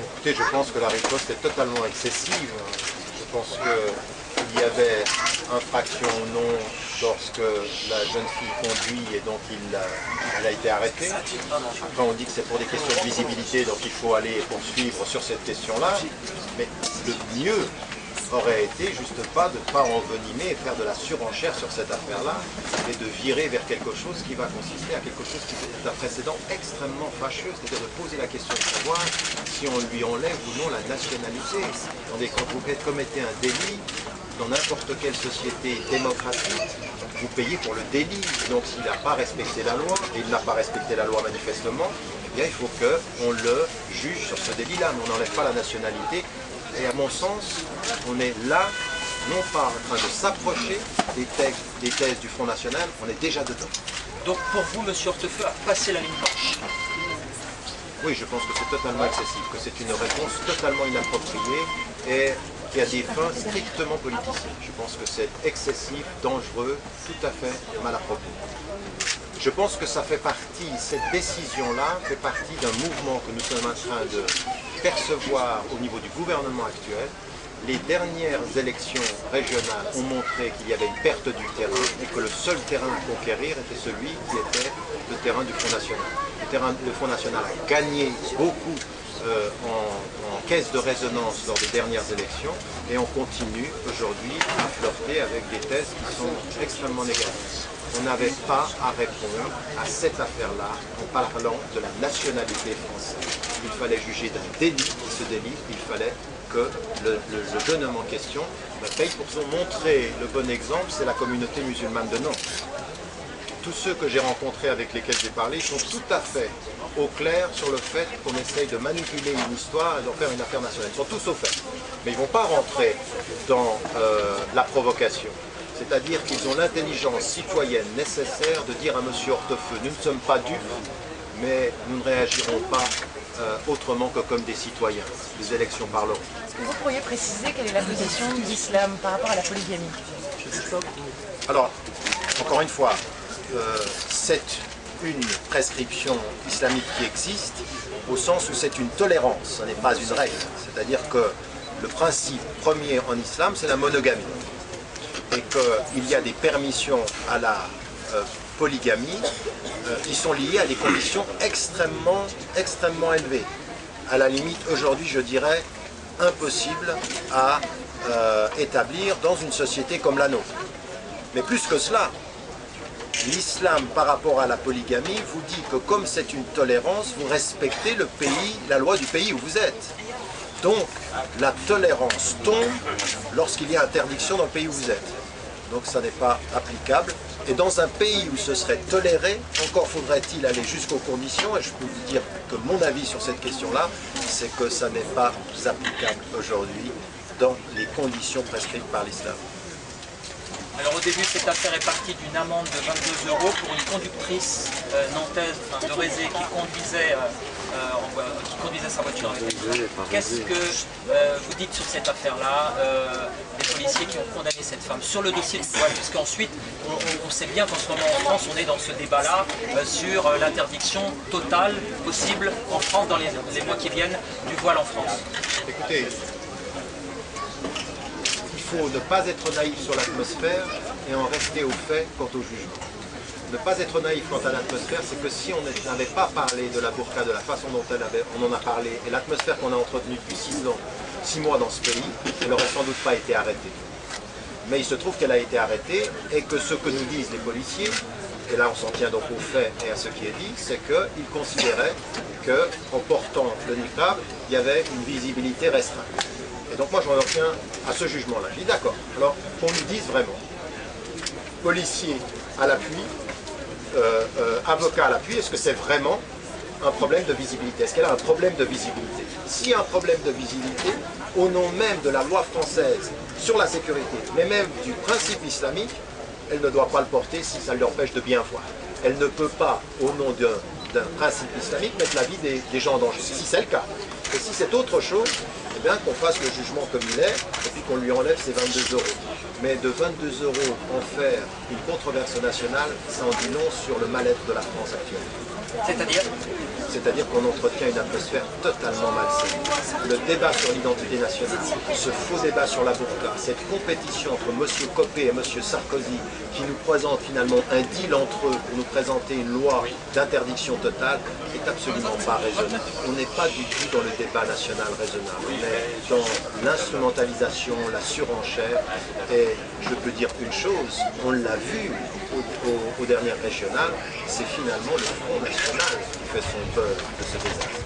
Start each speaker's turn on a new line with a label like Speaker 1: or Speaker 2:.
Speaker 1: Écoutez, je pense que la riposte est totalement excessive. Je pense qu'il y avait infraction ou non lorsque la jeune fille conduit et donc elle a été arrêtée. Après on dit que c'est pour des questions de visibilité, donc il faut aller poursuivre sur cette question-là. Mais le mieux aurait été juste pas de ne pas envenimer et faire de la surenchère sur cette affaire-là et de virer vers quelque chose qui va consister à quelque chose qui est un précédent extrêmement fâcheux, c'est-à-dire de poser la question de savoir si on lui enlève ou non la nationalité. Attendez, quand vous commettez un délit, dans n'importe quelle société démocratique, vous payez pour le délit. Donc s'il n'a pas respecté la loi, et il n'a pas respecté la loi manifestement, eh bien il faut qu'on le juge sur ce délit-là, mais on n'enlève pas la nationalité. Et à mon sens, on est là, non pas en train de s'approcher des thèses du Front National, on est déjà dedans.
Speaker 2: Donc pour vous, M. Hortefeux a passé la ligne blanche?
Speaker 1: Oui, je pense que c'est totalement excessif, que c'est une réponse totalement inappropriée et qui a des fins strictement politiciennes. Je pense que c'est excessif, dangereux, tout à fait mal à propos. Je pense que ça fait partie, cette décision-là fait partie d'un mouvement que nous sommes en train de percevoir au niveau du gouvernement actuel. Les dernières élections régionales ont montré qu'il y avait une perte du terrain et que le seul terrain à conquérir était celui qui était le terrain du Front National. Le Front National a gagné beaucoup en caisse de résonance lors des dernières élections et on continue aujourd'hui à flirter avec des thèses qui sont extrêmement négatives. On n'avait pas à répondre à cette affaire-là en parlant de la nationalité française. Il fallait juger d'un délit. Ce délit, il fallait que le jeune homme en question paye pour son montrer. Le bon exemple, c'est la communauté musulmane de Nantes. Tous ceux que j'ai rencontrés avec lesquels j'ai parlé sont tout à fait au clair sur le fait qu'on essaye de manipuler une histoire et d'en faire une affaire nationale. Ils sont tous au fait. Mais ils ne vont pas rentrer dans la provocation. C'est-à-dire qu'ils ont l'intelligence citoyenne nécessaire de dire à M. Hortefeux, nous ne sommes pas dupes, mais nous ne réagirons pas autrement que comme des citoyens. Les élections parleront.
Speaker 3: Est-ce que vous pourriez préciser quelle est la position de l'islam par rapport à la polygamie?
Speaker 1: Alors, encore une fois, c'est une prescription islamique qui existe, au sens où c'est une tolérance, ce n'est pas une règle. C'est-à-dire que le principe premier en islam, c'est la monogamie. Et qu'il y a des permissions à la polygamie qui sont liées à des conditions extrêmement élevées. À la limite, aujourd'hui, je dirais, impossible à établir dans une société comme la nôtre. Mais plus que cela, l'islam par rapport à la polygamie vous dit que comme c'est une tolérance, vous respectez le pays, la loi du pays où vous êtes. Donc, la tolérance tombe lorsqu'il y a interdiction dans le pays où vous êtes. Donc, ça n'est pas applicable. Et dans un pays où ce serait toléré, encore faudrait-il aller jusqu'aux conditions. Et je peux vous dire que mon avis sur cette question-là, c'est que ça n'est pas applicable aujourd'hui dans les conditions prescrites par l'islam.
Speaker 2: Alors au début, cette affaire est partie d'une amende de 22 € pour une conductrice nantaise, de Rézé, qui conduisait sa voiture avec elle. Qu'est-ce que vous dites sur cette affaire-là, des policiers qui ont condamné cette femme, sur le dossier du voile, puisqu'ensuite, on sait bien qu'en ce moment en France, on est dans ce débat-là sur l'interdiction totale possible en France, dans les mois qui viennent, du voile en France.
Speaker 1: Écoutez, il faut ne pas être naïf sur l'atmosphère et en rester au fait quant au jugement. Ne pas être naïf quant à l'atmosphère, c'est que si on n'avait pas parlé de la burqa de la façon dont on en a parlé, et l'atmosphère qu'on a entretenue depuis 6 mois dans ce pays, elle n'aurait sans doute pas été arrêtée. Mais il se trouve qu'elle a été arrêtée et que ce que nous disent les policiers, et là on s'en tient donc aux faits et à ce qui est dit, c'est qu'ils considéraient qu'en portant le niqab, il y avait une visibilité restreinte. Et donc moi je m'en retiens à ce jugement-là. Je dis d'accord, alors qu'on nous dise vraiment, policiers à l'appui, avocat à l'appui, est-ce que c'est vraiment un problème de visibilité? Est-ce qu'elle a un problème de visibilité? S'il y a un problème de visibilité, au nom même de la loi française sur la sécurité, mais même du principe islamique, elle ne doit pas le porter si ça l'empêche de bien voir. Elle ne peut pas, au nom d'un principe islamique, mettre la vie des gens en danger, si c'est le cas. Et si c'est autre chose, eh bien qu'on fasse le jugement comme il est, et puis qu'on lui enlève ses 22 €. Mais de 22 € en faire une controverse nationale, ça en dit long sur le mal-être de la France actuelle.
Speaker 2: C'est-à-dire?
Speaker 1: C'est-à-dire qu'on entretient une atmosphère totalement malsaine. Le débat sur l'identité nationale, ce faux débat sur la burqa, cette compétition entre M. Copé et M. Sarkozy qui nous présente finalement un deal entre eux pour nous présenter une loi d'interdiction totale est absolument pas raisonnable. On n'est pas du tout dans le débat national raisonnable. On est dans l'instrumentalisation, la surenchère. Et je peux dire une chose, on l'a vu aux dernières régionales, c'est finalement le Front National qui fait son peur de ce désastre.